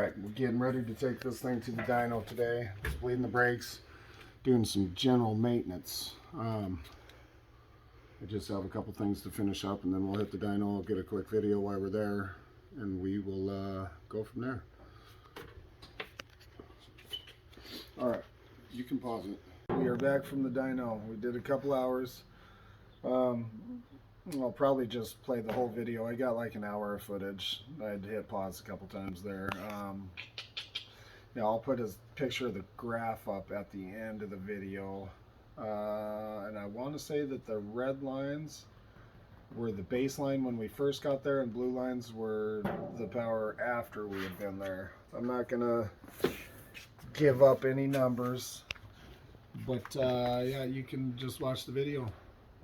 Alright, we're getting ready to take this thing to the dyno today. Just bleeding the brakes, doing some general maintenance. I just have a couple things to finish up and then we'll hit the dyno. I'll get a quick video while we're there and we will go from there. Alright, you can pause it. We are back from the dyno. We did a couple hours. I'll probably just play the whole video. I got like an hour of footage. I had to hit pause a couple times there. Yeah, I'll put a picture of the graph up at the end of the video. And I want to say that the red lines were the baseline when we first got there, and blue lines were the power after we had been there. I'm not gonna give up any numbers, but yeah, you can just watch the video.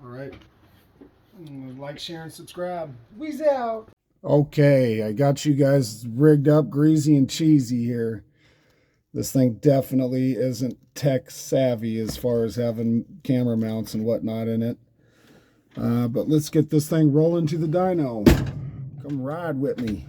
All right. Like, share, and subscribe. We's out. Okay, I got you guys rigged up greasy and cheesy here. This thing definitely isn't tech savvy as far as having camera mounts and whatnot in it. But let's get this thing rolling to the dyno. Come ride with me.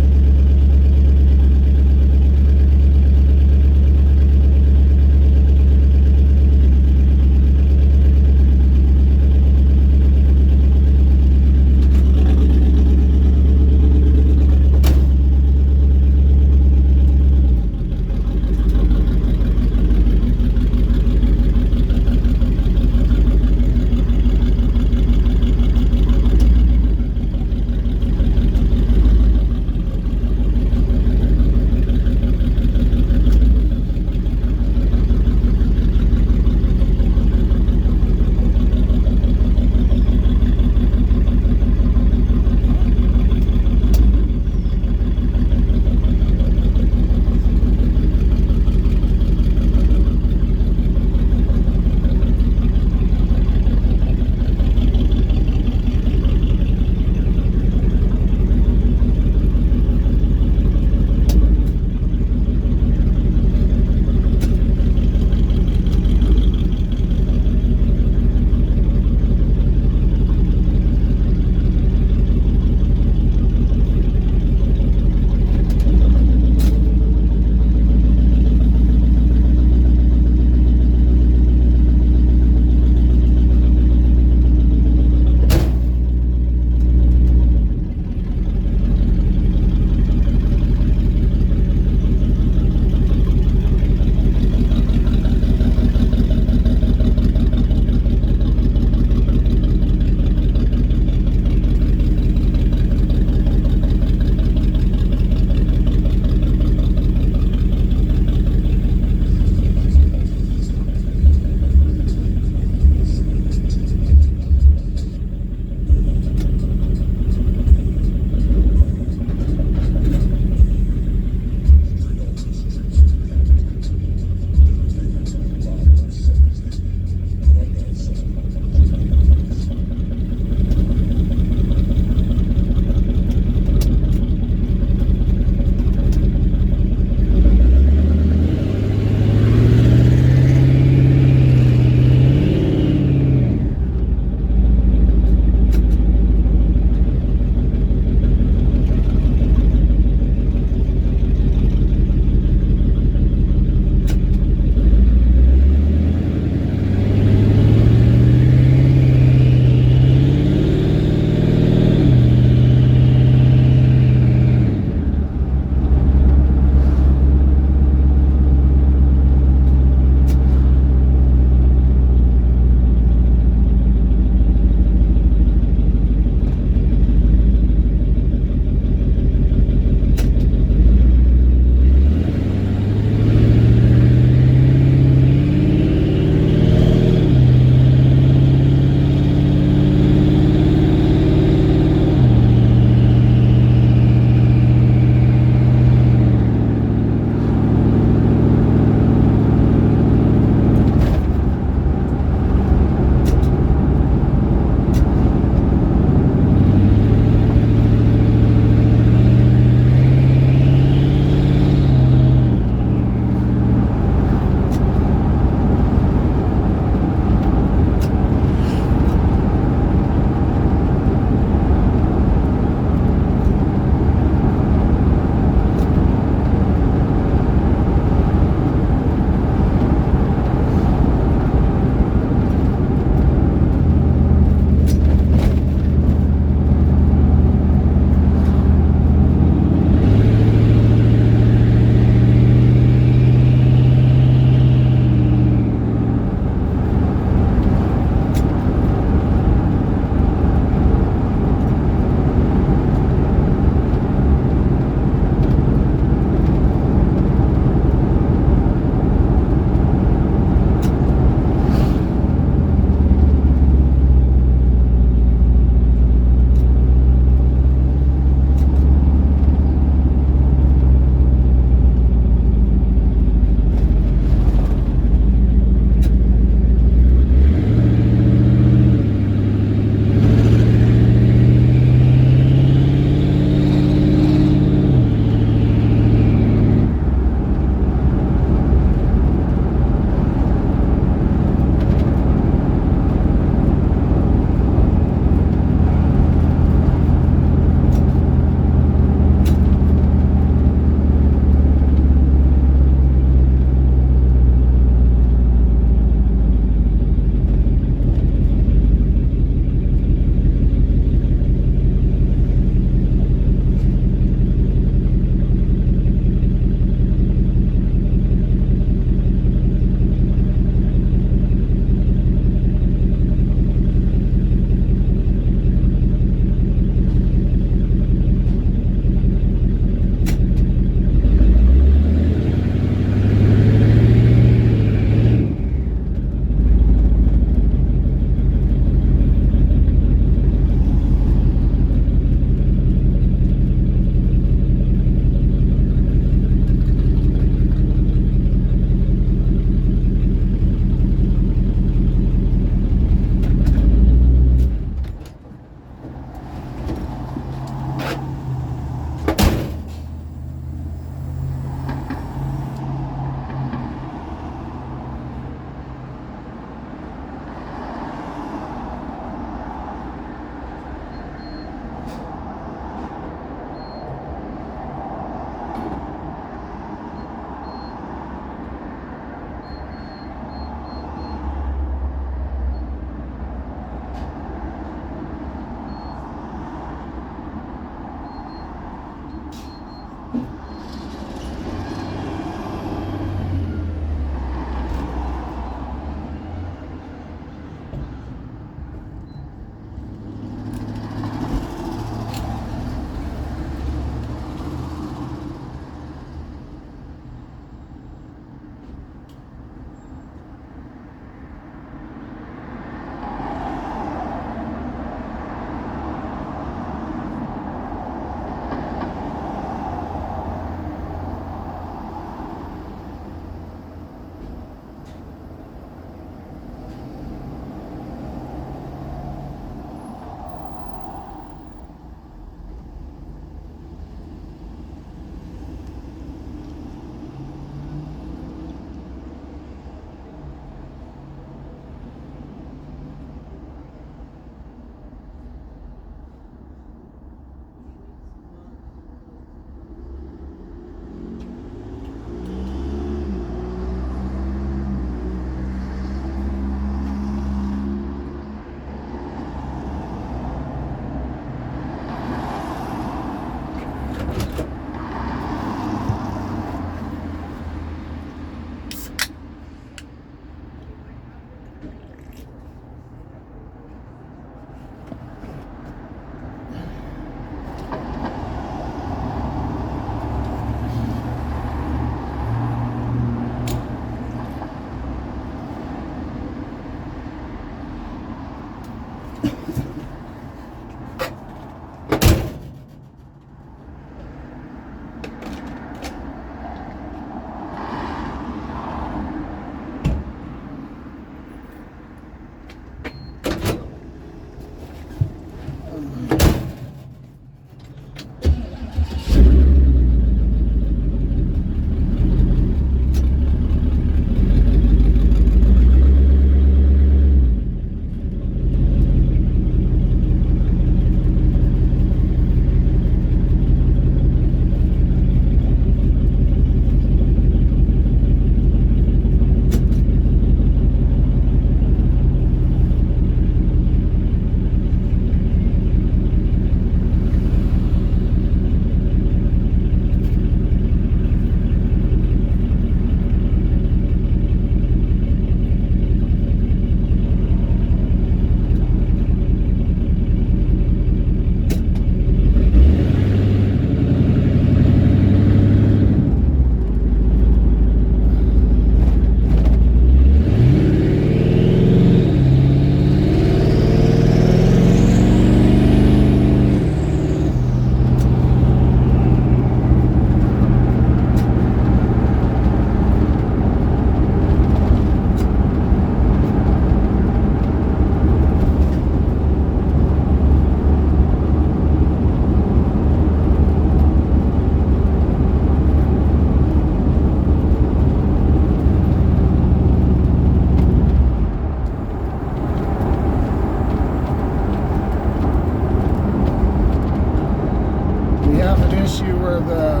issue where the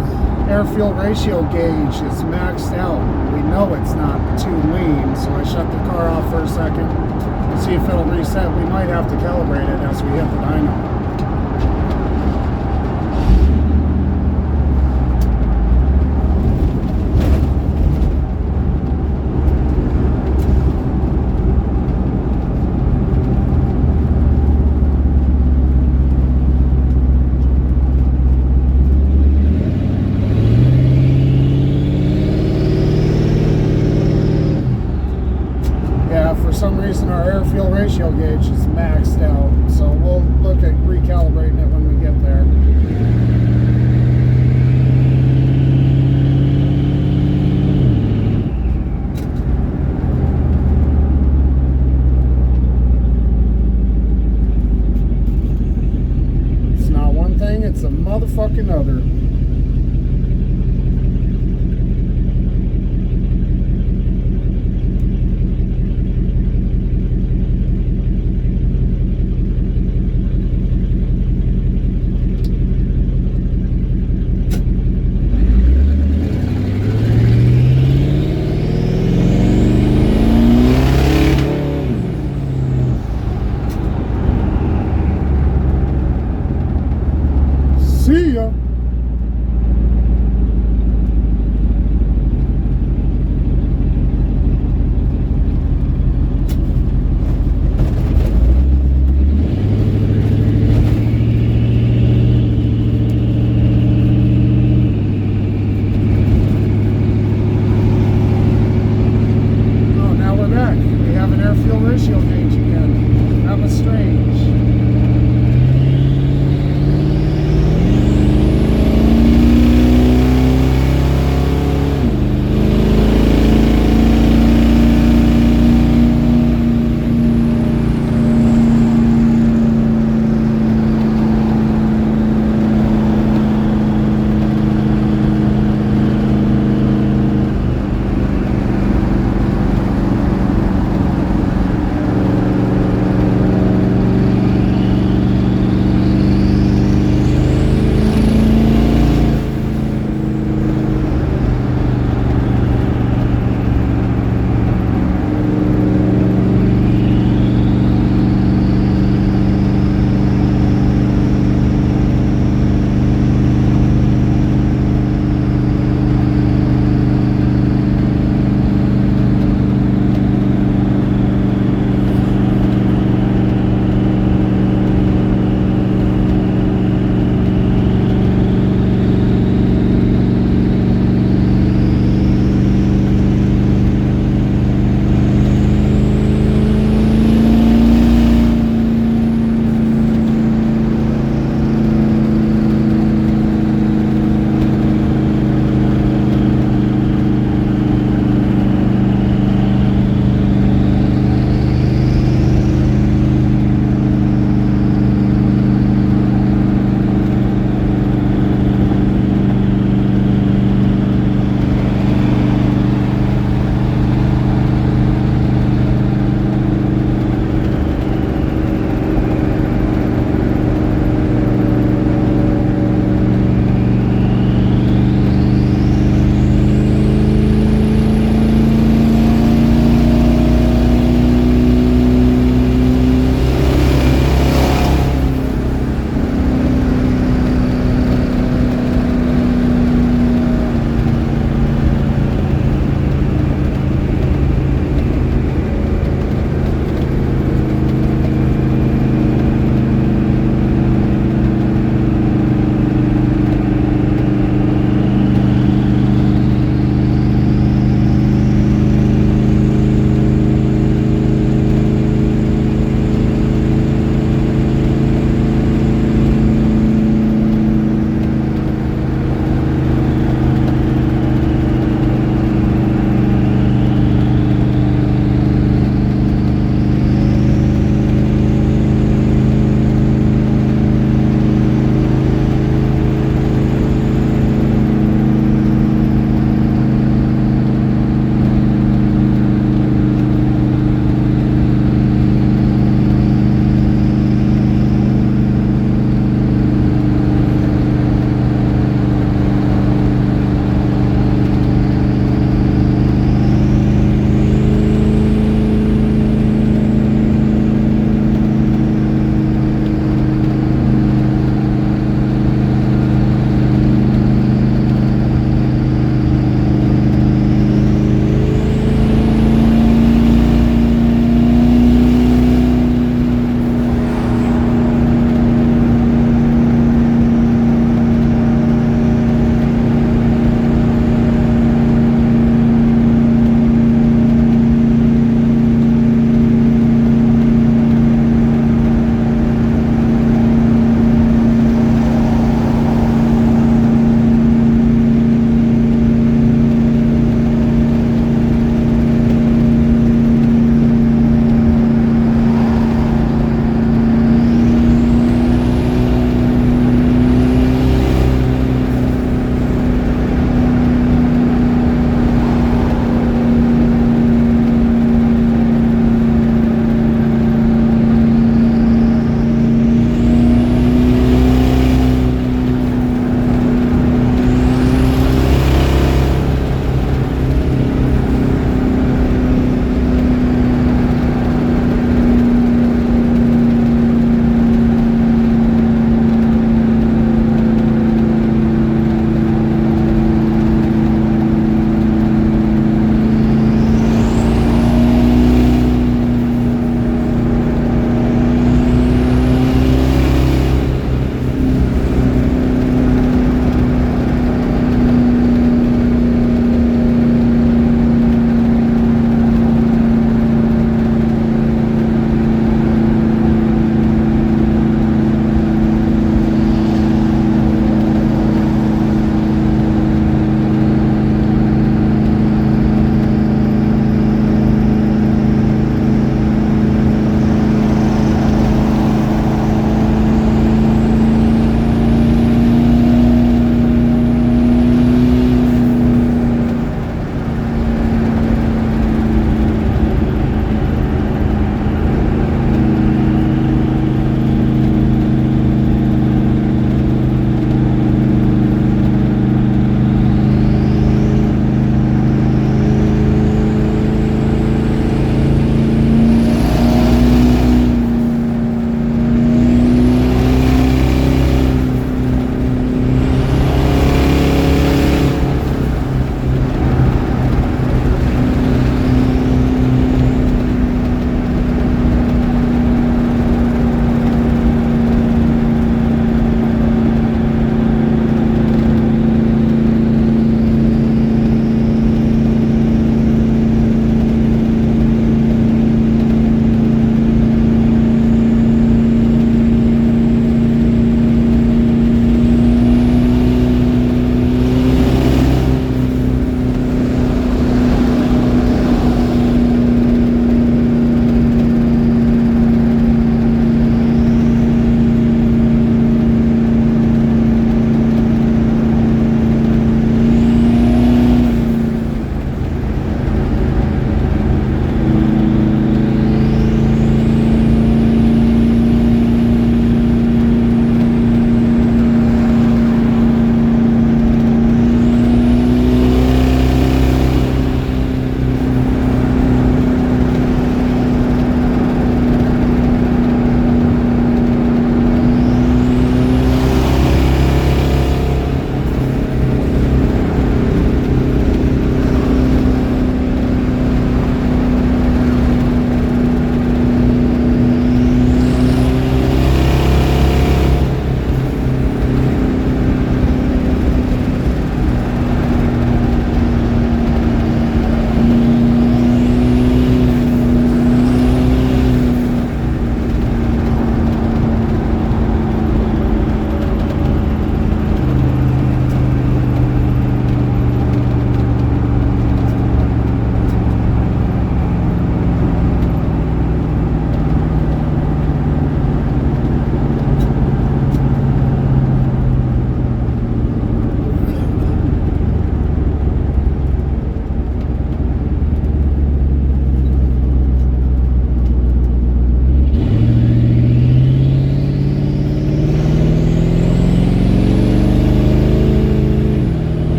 air-fuel ratio gauge is maxed out. We know it's not too lean, so I shut the car off for a second to see if it'll reset. We might have to calibrate it as we hit the dyno. For some reason our air fuel ratio gauge is maxed out, so we'll look at recalibrating it when we get there. It's not one thing, it's a motherfucking other. See ya.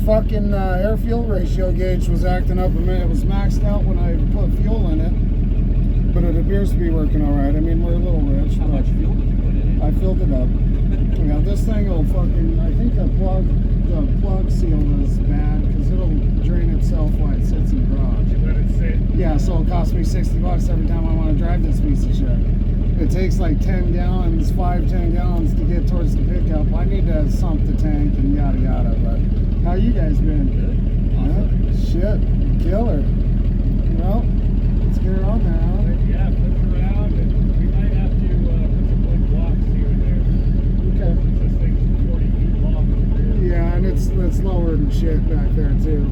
fucking air fuel ratio gauge was acting up. It was maxed out when I put fuel in it, but it appears to be working all right. I mean, we're a little rich. How much fuel did you put in it? I filled it up. Yeah, this thing will fucking. I think the plug seal is bad because it'll drain itself while it sits in the garage. You let it sit. Yeah, so it'll cost me $60 every time I want to drive this piece of shit. It takes like 10 gallons, 10 gallons to get towards the pickup. I need to sump the tank and yada yada. But how you guys been? Good. Awesome. Yeah, shit, killer. Well, let's get her on there, huh? Yeah, flip it around, and we might have to put some wood blocks here and there. Okay. This thing's 40 feet long over here. Yeah, and it's lowered and shit back there too.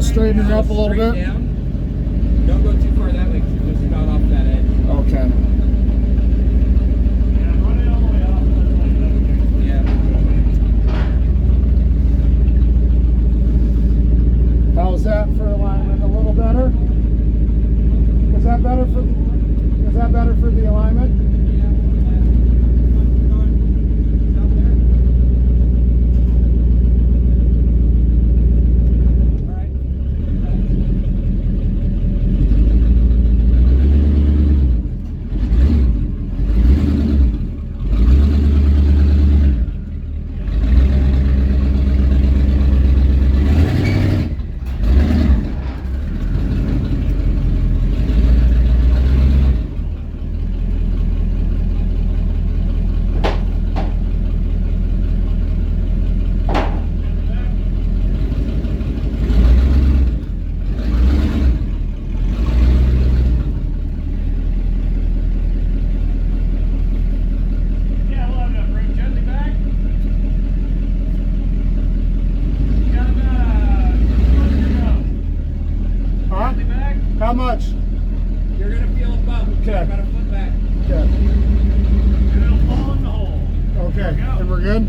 Straighten her up a little bit. Down. Don't go too far that way because you're just about off that edge. Okay. Yeah, run it all the way off. Yeah. How's that for alignment? A little better? Is that better for the alignment? How much? You're going to feel a bump. Okay. About a foot back. Okay. And it'll fall in the hole. Okay. And we're good?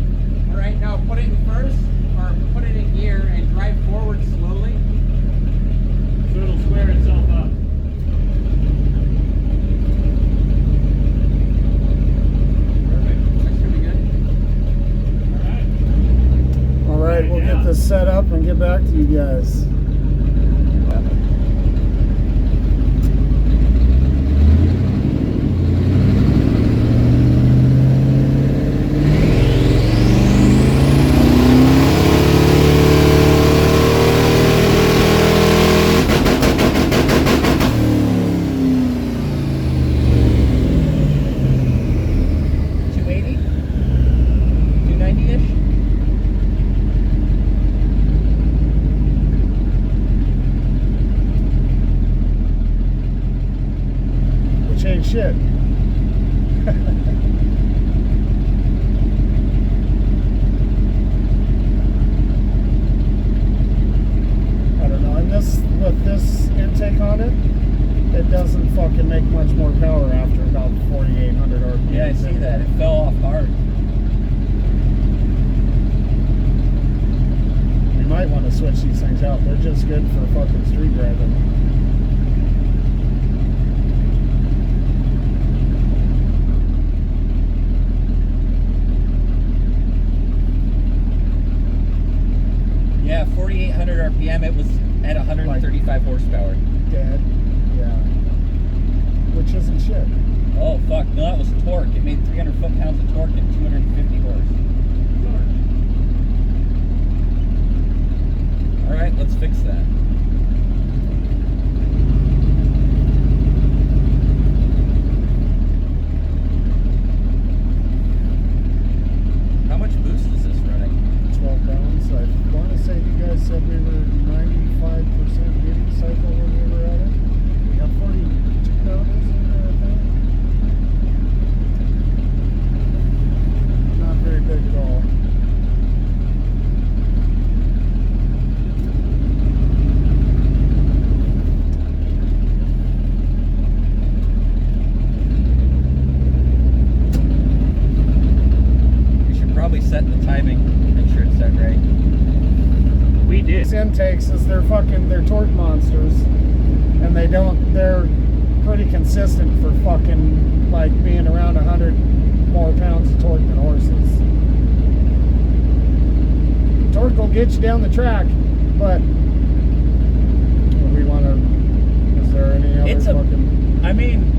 All right, now put it in first, or put it in gear and drive forward slowly. So it'll square itself up. Perfect. That should be good. get this set up and get back to you guys. Ain't shit. I don't know. And this, with this intake on it, it doesn't fucking make much more power after about 4,800 RPM. Yeah, I see that. It fell off hard. We might want to switch these things out. They're just good for fucking street driving. Yeah, 4,800 RPM. It was at 135 horsepower. Dead. Yeah. Which isn't shit. Oh, fuck. No, that was torque. It made 300 foot-pounds of torque and 250 horse. All right, let's fix that. How much boost is this running? 12 pounds. I want to say you guys said we were 95% giddy cycle when we were at it. We got 42 pounders in there, I think. Not very big at all. We should probably set the timing. Make sure it's set right. We did. These intakes is they're torque monsters, and they're pretty consistent for fucking like being around 100 more pounds of torque than horses. Torque will get you down the track, but we want to. Is there any other fucking? I mean,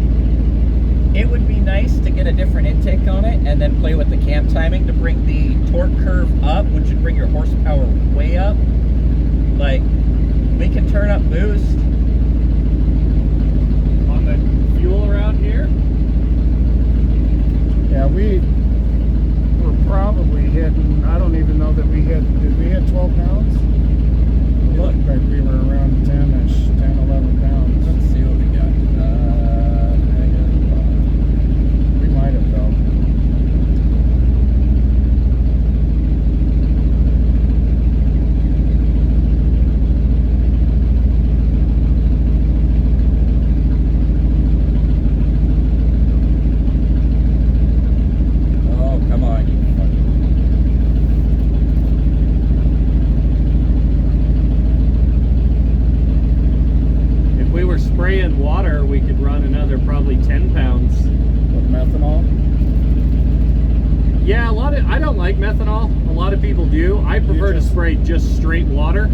it would be nice to get a different intake on it and then play with the cam timing to bring the torque curve up, which would bring your horsepower way up. Like, we can turn up boost On the fuel around here? Yeah, we were probably hitting. I don't even know that we hit. Did we hit 12 pounds? It looked like we were around 10-ish, 10, 11 pounds. Let's see what we got. We might have though. Oh, come on, you fucking... If we were spraying water, we could run another probably 10 pounds. With methanol. Yeah, I don't like methanol. A lot of people do. I prefer to spray just straight water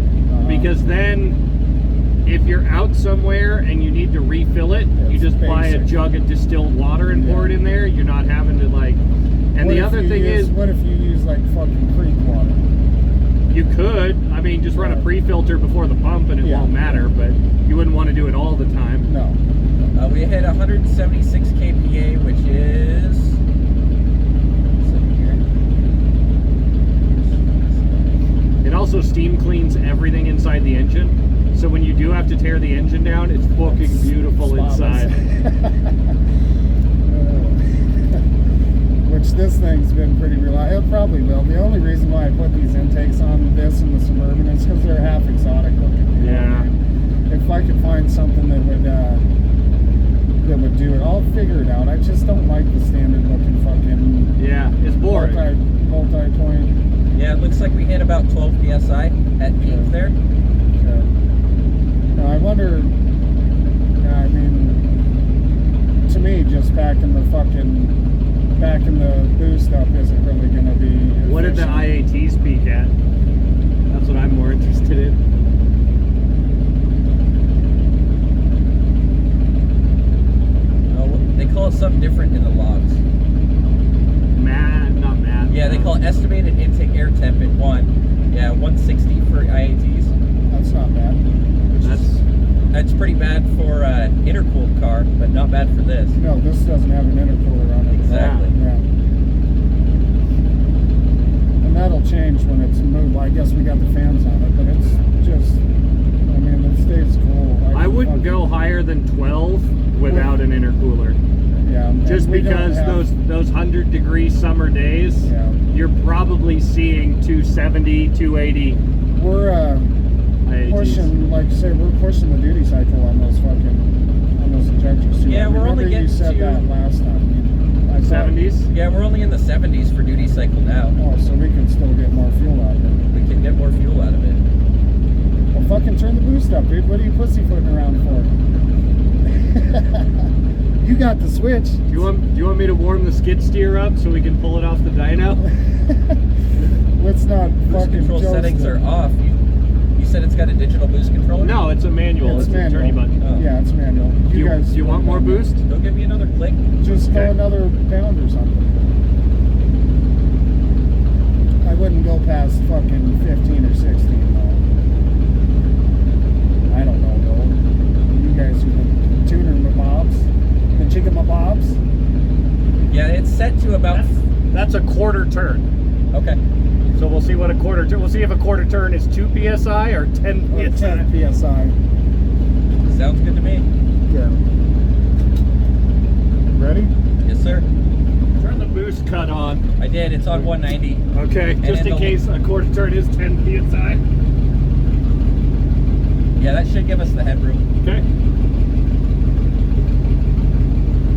because then if you're out somewhere and you need to refill it, you just buy a jug of distilled water and pour it in there. You're not having to like. And the other thing is, what if you use like fucking creek water? you could. I mean, just run a pre-filter before the pump and it won't matter. But you wouldn't want to do it all the time. No. We hit 176 kPa, which is... It also steam cleans everything inside the engine. So when you do have to tear the engine down, it's fucking beautiful inside. Which this thing's been pretty reliable. It probably will. The only reason why I put these intakes on this and the Suburban is because they're half exotic looking. Yeah. If I could find something that would do it, I'll figure it out. I just don't like the standard looking fucking. Yeah, it's boring. Multi-point. Yeah, it looks like we hit about 12 psi at peak there. Okay. Now I wonder. I mean, to me, just backing the boost up isn't really going to be efficient. What did the IATs peak at? That's Yeah, they call it estimated intake air temp at 160 for IATs. That's not bad. That's pretty bad for intercooled car, but not bad for this. No, this doesn't have an intercooler on it. Exactly. Yeah. And that'll change when it's moved. I guess we got the fans on it, but it's just, I mean, it stays cool. I wouldn't go higher than 12 without an intercooler. Yeah. Just because those 100-degree summer days, yeah, you're probably seeing 270, 280. We're pushing, like you say, we're pushing the duty cycle on those injectors too. Yeah, we're only getting you said to that last time. 70s? Yeah, we're only in the 70s for duty cycle now. Oh, so we can still get more fuel out of it. We can get more fuel out of it. Well, fucking turn the boost up, dude. What are you pussyfooting around for? You got the switch. Do you want me to warm the skid steer up so we can pull it off the dyno? Let's not Boost fucking control joke settings it. are off. You said it's got a digital boost controller? No, it's a manual. It's a manual. turny button. Oh. Yeah, it's manual. You guys. Do you want more boost? Don't give me another click. Just go Okay. another pound or something. I wouldn't go past fucking 15 or 16 though. I don't know though. You guys who the tuner mabobs, the chicken mabobs. Yeah, it's set to about... That's a quarter turn. Okay. So we'll see what a quarter turn. We'll see if a quarter turn is 2 psi or 10 Or psi. 10 psi. Sounds good to me. Yeah. Ready? Yes, sir. Turn the boost cut on. I did. It's on 190. Okay, just in case a quarter turn is 10 psi. Yeah, that should give us the headroom. Okay.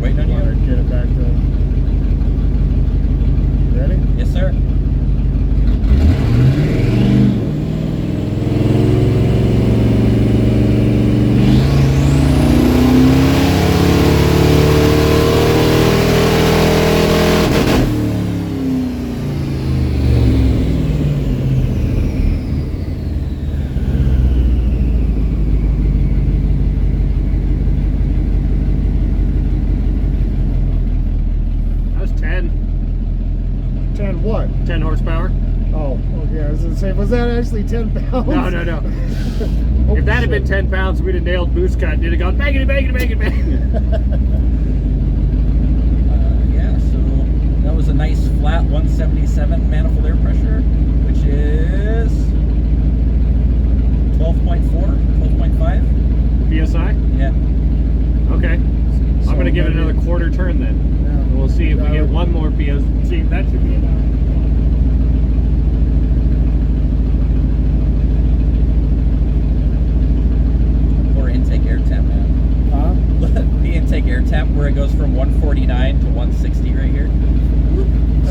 Waiting on Water, you. get it back to. Ready? Yes, sir. That was 10. 10 what? 10 horsepower. Oh, okay. I was gonna say, was that actually 10 pounds? No, no, no. Oh, If that had been shit. 10 pounds, we'd have nailed boost cut. It'd have gone bangity, bangity, bangity, bangity. Yeah, so that was a nice flat 177 manifold air pressure, which is 12.4, 12.5. PSI? Yeah. Okay. So I'm going to give it maybe- another quarter turn then. Yeah. And we'll see if we That get would- one more PSI. See, that should be enough. Or intake air temp, man. Huh? The intake air temp where it goes from 149 to 160 right here.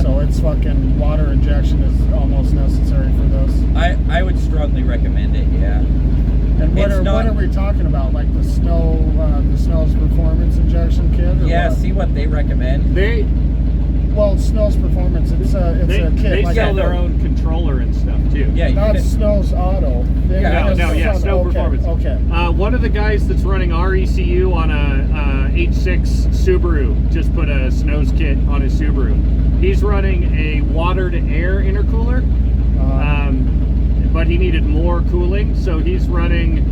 So it's fucking water injection is almost necessary for this. I would strongly recommend it, yeah. And what It's are not- we talking about? Like the Snow's performance injection kit? Or Yeah, what? see what they recommend. Well, Snow's performance. It's a kit. They like sell a- their own controller and stuff too. Yeah, you Not can, Snow's Auto. They Yeah, have No, yeah, some- Snow okay, Performance. Okay. One of the guys that's running RECU on a H6 Subaru just put a Snow's kit on his Subaru. He's running a water-to-air intercooler, but he needed more cooling, so he's running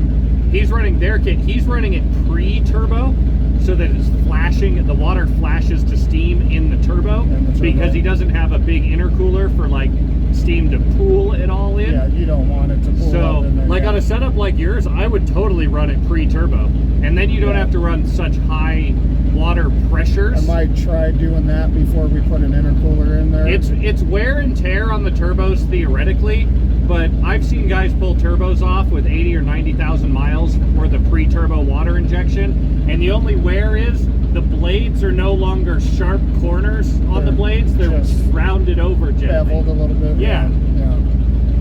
their kit. He's running it pre-turbo, so that it's flashing. The water flashes to steam in the turbo, In the turbo. because he doesn't have a big intercooler for like steam to pool it all in. Yeah, you don't want it to pull So, up in there. like yeah. on a setup like yours, I would totally run it pre-turbo, and then you don't Yeah. have to run such high water pressures. I might try doing that before we put an intercooler in there. It's wear and tear on the turbos theoretically, but I've seen guys pull turbos off with 80 or 90,000 miles for the pre-turbo water injection, and the only wear is the blades are no longer sharp corners on the They're blades; they're just rounded over gently. beveled a little bit. Yeah. Yeah.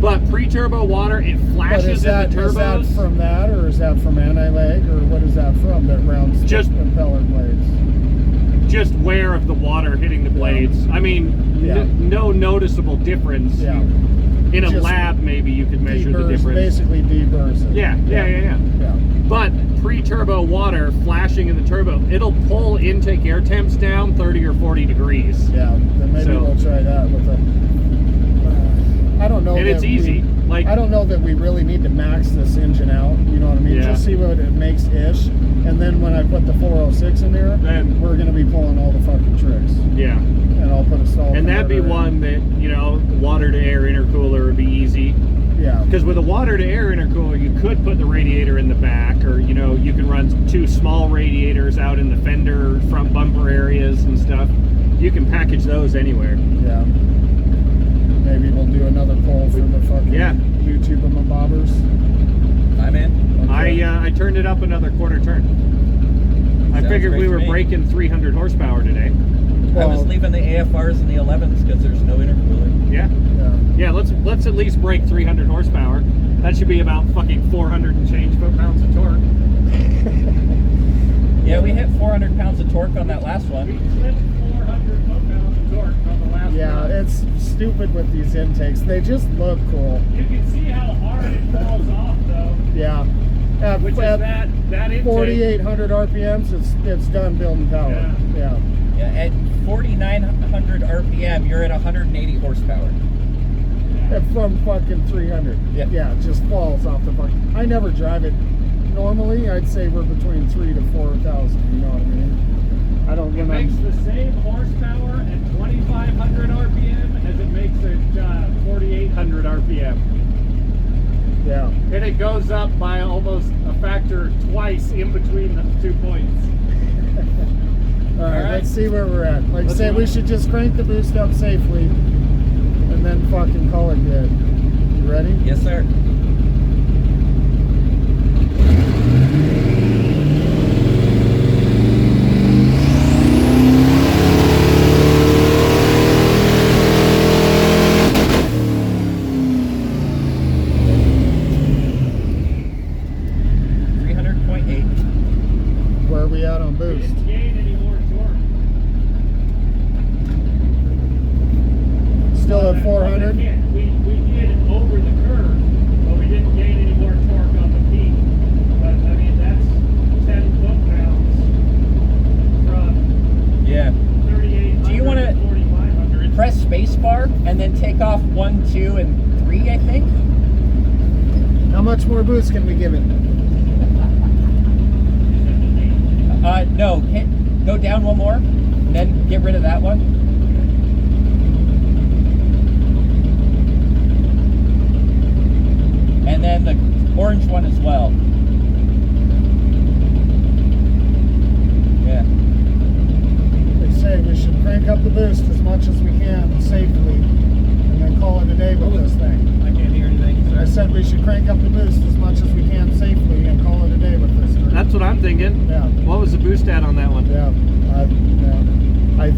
But pre-turbo water, it But flashes is that, in the is that turbos. from that, or is that from anti-lag, or what is that from? That rounds Just- the impeller blades. Just wear of the water hitting the blades. I mean, Yeah. no noticeable difference. Yeah. In a Just lab, maybe you could measure the Deburst, difference. basically deburst it. Yeah. Yeah. But pre-turbo water flashing in the turbo, it'll pull intake air temps down 30 or 40 degrees. Yeah. Then maybe So- we'll try that with a don't know. And that it's easy. Like, I don't know that we really need to max this engine out. You know what I mean? Yeah. Just see what it makes ish, and then when I put the 406 in there, Then- we're gonna be pulling all the fucking tricks. yeah. And I'll put a stall. And that'd be converter in. one that, you know, water to air intercooler would be easy. Yeah. Because with a water to air intercooler, you could put the radiator in the back, or, you know, you can run 2 small radiators out in the fender front bumper areas and stuff. You can package those anywhere. Yeah. Maybe we'll do another poll for the fucking Yeah. YouTube of my bobbers. I'm in. Okay. I turned it up another quarter turn. I Sounds figured great we to were me. breaking 300 horsepower today. I was Well, leaving the AFRs and the 11s because there's no intercooler. Yeah. Yeah. Yeah, let's at least break 300 horsepower. That should be about fucking 400 and change foot-pounds of torque. Yeah, we hit 400 pounds of torque on that last We one. clipped 400 foot-pounds of torque on the last Yeah, one. it's stupid with these intakes. They just look cool. You can see how hard it falls off, though. Yeah. At, Which is at that intake. 4,800 RPMs, it's done building power. Yeah. Yeah. Yeah, at 4,900 RPM, you're at 180 horsepower. And from fucking 300. Yeah. Yeah, it just falls off the fucking. I never drive it. Normally, I'd say we're between 3,000 to 4,000. You know what I mean? I don't. It When makes I'm, the same horsepower at 2,500 RPM as it makes at 4,800 RPM. yeah. And it goes up by almost a factor twice in between the 2 points. All right, right. let's see where we're at. Like I Let's say, do we it. should just crank the boost up safely, and then fucking call it good. You ready? Yes, sir. Where are we at on We boost? didn't gain any more torque. Still at 400. We did over the curve, but we didn't gain any more torque on the peak. But I mean, that's 10 foot-pounds from Yeah. 3,800 Do you wanna- to 4,500. Press spacebar and then take off 1, 2, and 3, I think. How much more boost can we give it? No, go down one more, and then get rid of that one. And then the orange one as well. Yeah. They say we should crank up the boost as much as we can safely, and then call it a day with this thing. I can't hear anything. I said we should crank up the boost as much as we can safely and call it a day with this thing. That's what I'm thinking. Yeah. What was the boost at on that one? Yeah. I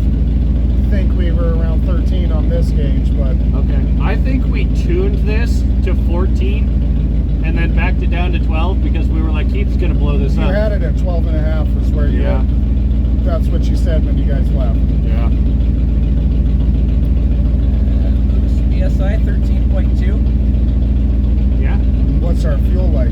think we were around 13 on this gauge, but Okay. I think we tuned this to 14 and then backed it down to 12 because we were like, Keith's going to blow this you up. had it at 12 and a half is where you Yeah. that's what you said when you guys left. Yeah. PSI 13.2. Yeah. What's our fuel like?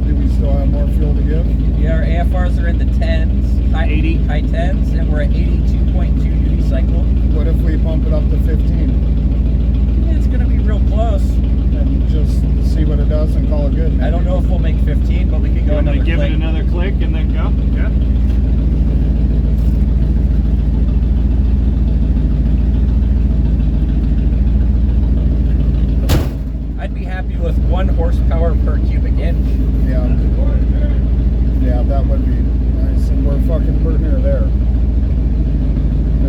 Do we still have more fuel to give? Yeah, our AFRs are in the 10s, high 80. high 10s, and we're at 82.2 duty cycle. What if we bump it up to 15 It's gonna be real close. and just see what it does and call it good? I don't know if we'll make 15, but we can go I'm going another to give click. it another click and then go. Yeah. I'd be happy with 1 horsepower per cubic inch. Yeah. Yeah, that would be nice, and we're fucking pretty near there.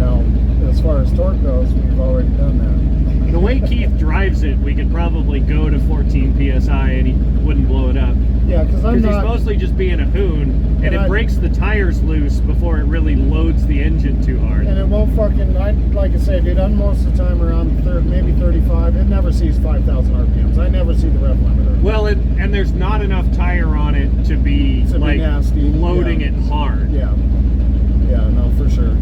Now, as far as torque goes, we've already done that. The way Keith drives it, we could probably go to 14 PSI and he wouldn't blow it up. Yeah, because I'm Because he's not. mostly just being a hoon, and it I- breaks the tires loose before it really loads the engine too hard. And it won't fucking. Like I said, dude, I'm most of the time around maybe 35. It never sees 5,000 RPMs. I never see the rev limiter. Well, and there's not enough tire on it to be To be like nasty, loading yeah. it hard. Yeah. Yeah, no, for sure.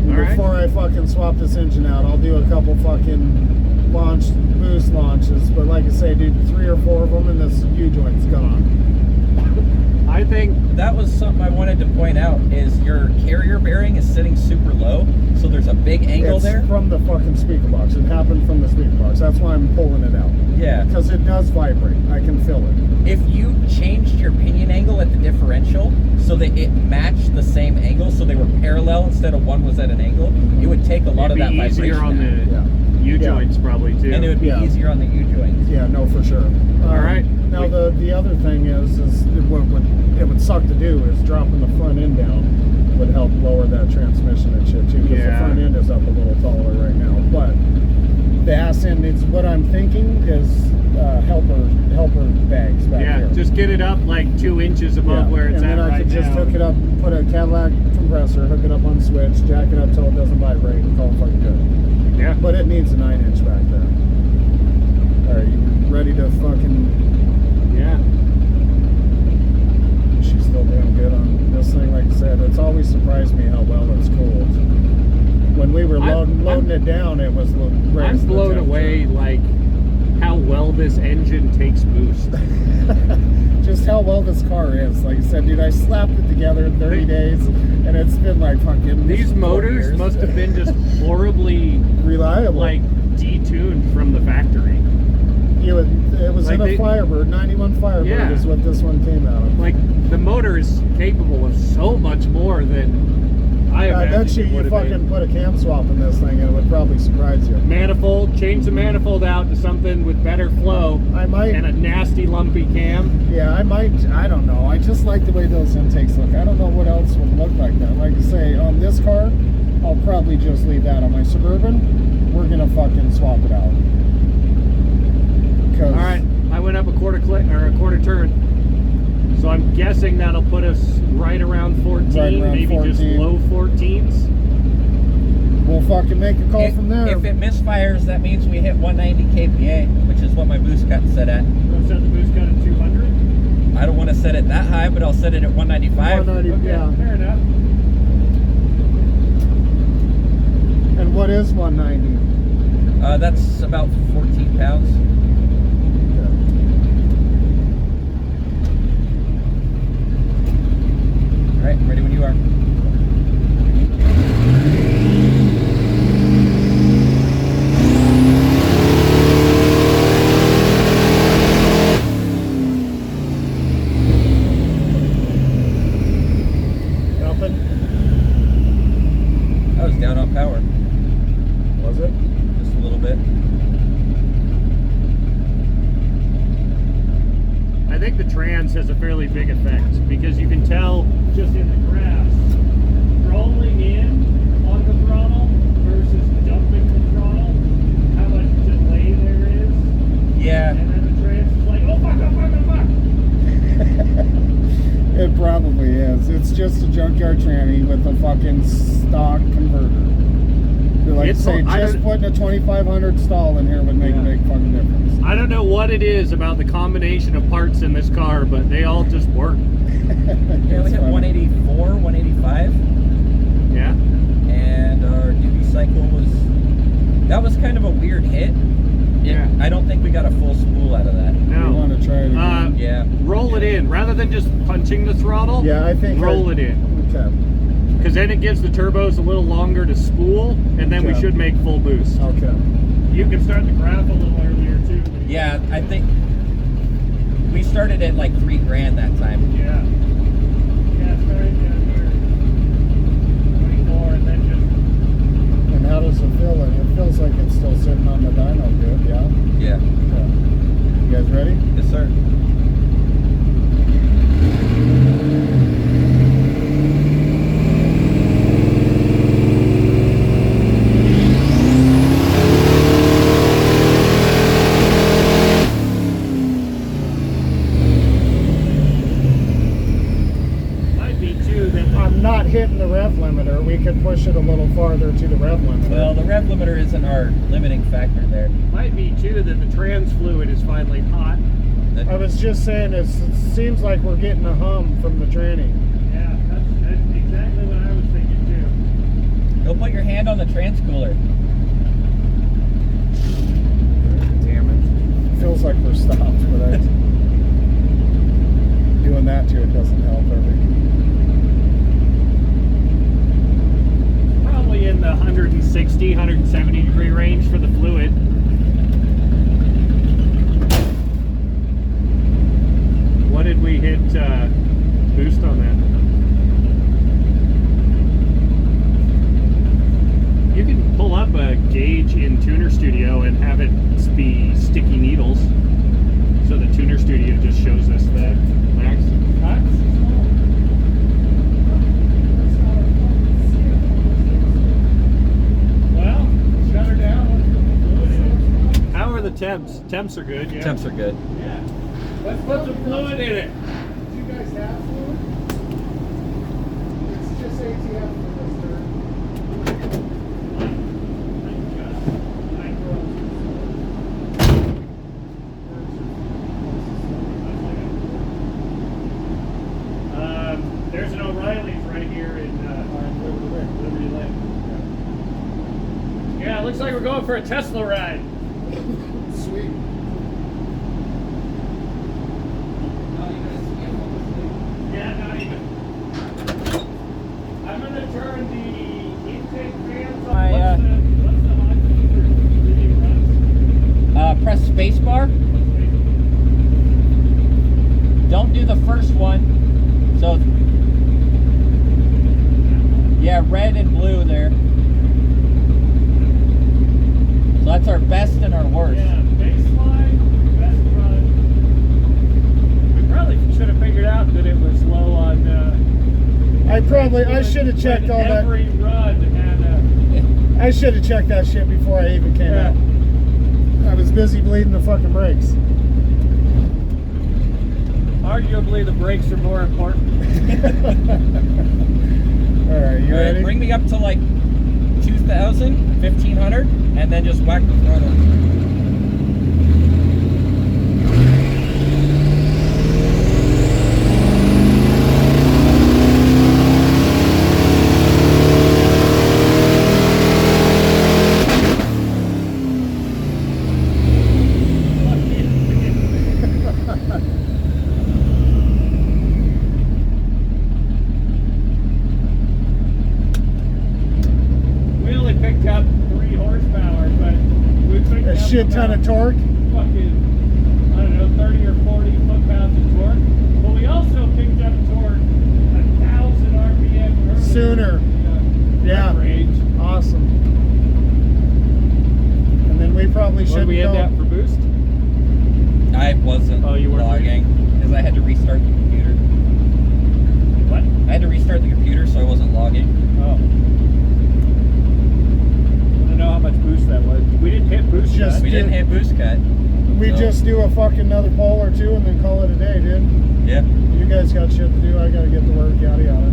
All right. Before I fucking swap this engine out, I'll do a couple fucking boost launches. But like I say, dude, 3 or 4 of them and this U-joint's gone. I think that was something I wanted to point out. Is your carrier bearing is sitting super low, so there's a big angle It's there. from the fucking speaker box. It happened from the speaker box. That's why I'm pulling it out. Yeah. Because it does vibrate. I can feel it. If you changed your pinion angle at the differential so that it matched the same angle, so they were parallel instead of one was at an angle, it would take a lot of it'd that be vibration easier on out. the U-joints probably too. And it would be Yeah. easier on the U-joints. Yeah, no, for sure. All right. Now the other thing is what it would suck to do is dropping the front end down would help lower that transmission and shit too. Because the front end is up a little taller right now. But the ass end is what I'm thinking is helper bags back Yeah, here. just get it up like 2 inches above where it's and at then I right could just now. hook it up, put a Cadillac compressor, hook it up on switch, jack it up till it doesn't vibrate, and call it fucking good. Yeah. But it needs a 9-inch back there. All right, you ready to fucking? Yeah. She's still damn good on this thing. Like I said, it's always surprised me how well it's cooled. When we were loading it down, it was I'm blown away like how well this engine takes boost. Just how well this car is. Like I said, dude, I slapped it together in 30 days, and it's been like fucking. These 4 motors years. must have been just horribly reliable. like detuned from the factory. It was like in a Firebird, 91 Firebird Yeah. is what this one came out of. Like the motor is capable of so much more than I I bet imagined it you would have fucking been. put a cam swap in this thing and it would probably surprise you. Manifold, change the manifold out to something with better flow I might, and a nasty lumpy cam. yeah, I don't know. I just like the way those intakes look. I don't know what else would look like that. Like I say, on this car, I'll probably just leave that. On my Suburban, we're gonna fucking swap it out. All right, I went up a quarter turn, so I'm guessing that'll put us right around 14, Right around maybe 14. just low 14s. We'll fucking make a call from there. If it misfires, that means we hit 190 kPa, which is what my boost got set at. I'll set the boost cut at 200. I don't want to set it that high, but I'll set it at 195. 190, Okay, yeah. fair enough. And what is 190? That's about 14 pounds. All right, I'm ready when you are. Nothing? I was down on power Was it? just a little bit. I think the trans has a fairly big effect because you can tell just in the graphs, rolling in on the throttle versus dumping the throttle, how much delay there is. Yeah. And then the trans is like, oh fuck, oh fuck, oh fuck. It probably is. It's just a junkyard tranny with a fucking stock converter. Like It's say, I just don't- putting a 2500 stall in here would make a big fucking difference. I don't know what it is about the combination of parts in this car, but they all just work. Yeah, we It's hit funny. 184, 185, Yeah. and our duty cycle that was kind of a weird hit. Yeah. I don't think we got a full spool out of that. You No. want to try it again? Yeah. Roll it in rather than just punching the throttle. Yeah, I think roll it in. Okay. Because then it gives the turbos a little longer to spool, and then we Okay. should make full boost. Okay. You can start the graph a little earlier too. Yeah, I think we started at like $3,000 that time. Yeah. Yeah, starting down here. 24, and then just. And how does it feel? It feels like it's still sitting on the dyno good, yeah? Yeah. Okay. You guys ready? Yes, sir. Might be too that I'm not hitting the rev limiter. We could push it a little farther to the rev limiter. Well, the rev limiter isn't our limiting factor there. might be too that the trans fluid is finally hot. I was just saying, it seems like we're getting a hum from the tranny. Yeah, that's exactly what I was thinking too. Go put your hand on the transcooler. Damn it. Feels like we're stopped, but doing that to it doesn't help. Probably in the 160, 170 degree range for the fluid. What did we hit boost on that? You can pull up a gauge in Tuner Studio and have it be sticky needles. So the Tuner Studio just shows us the max. Well, shut her down. How are the temps? Temps are good, yeah. Temps are good. Yeah. Let's put some fluid in it. Do you guys have fluid? It's just ATF for this turn. There's an O'Reilly's right here in Liberty Lake. Yeah, it looks like we're going for a Tesla ride. Sweet. Yeah, not even. I'm going to turn the intake fans on. What's the hot heater? Press spacebar. Don't do the first one. So, yeah, red and blue there. So that's our best and our worst. Yeah, baseline, best run. We probably should have figured out that it was low on. I should have checked all that. Every run had I should have checked that shit before I even came out. I was busy bleeding the fucking brakes. arguably the brakes are more important. All right, you ready? Bring me up to like 2,000, 1,500, and then just whack the throttle. Shit ton of torque. Fucking, I don't know, 30 or 40 foot-pounds of torque. But we also picked up torque 1,000 RPM earlier. Sooner. Yeah. Range. Awesome. And then we probably should. What did we end at for boost? I wasn't logging because I had to restart the computer. What? I had to restart the computer, so I wasn't logging. Oh. I don't know how much boost that was. We didn't hit boost cut. We didn't hit boost cut. We just do a fucking another pole or two and then call it a day, dude. Yeah. You guys got shit to do. I gotta get to work, yada yada.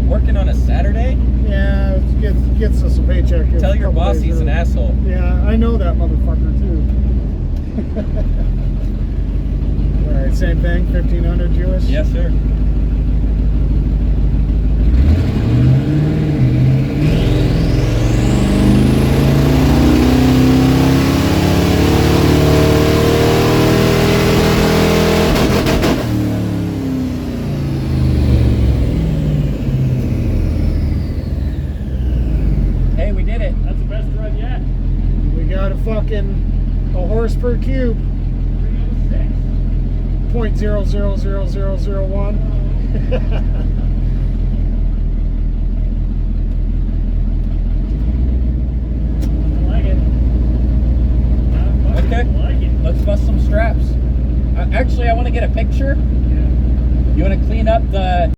Working on a Saturday? Yeah, it gets us a paycheck. Tell your boss he's an asshole. Yeah, I know that motherfucker too. All right, same thing, 1,500 Jewish? Yes, sir. Hey, we did it. That's the best run yet. We got a horse per cube. 306. 0.000001. I like it. Okay. I like it. Let's bust some straps. Actually, I want to get a picture. Yeah. You want to clean up the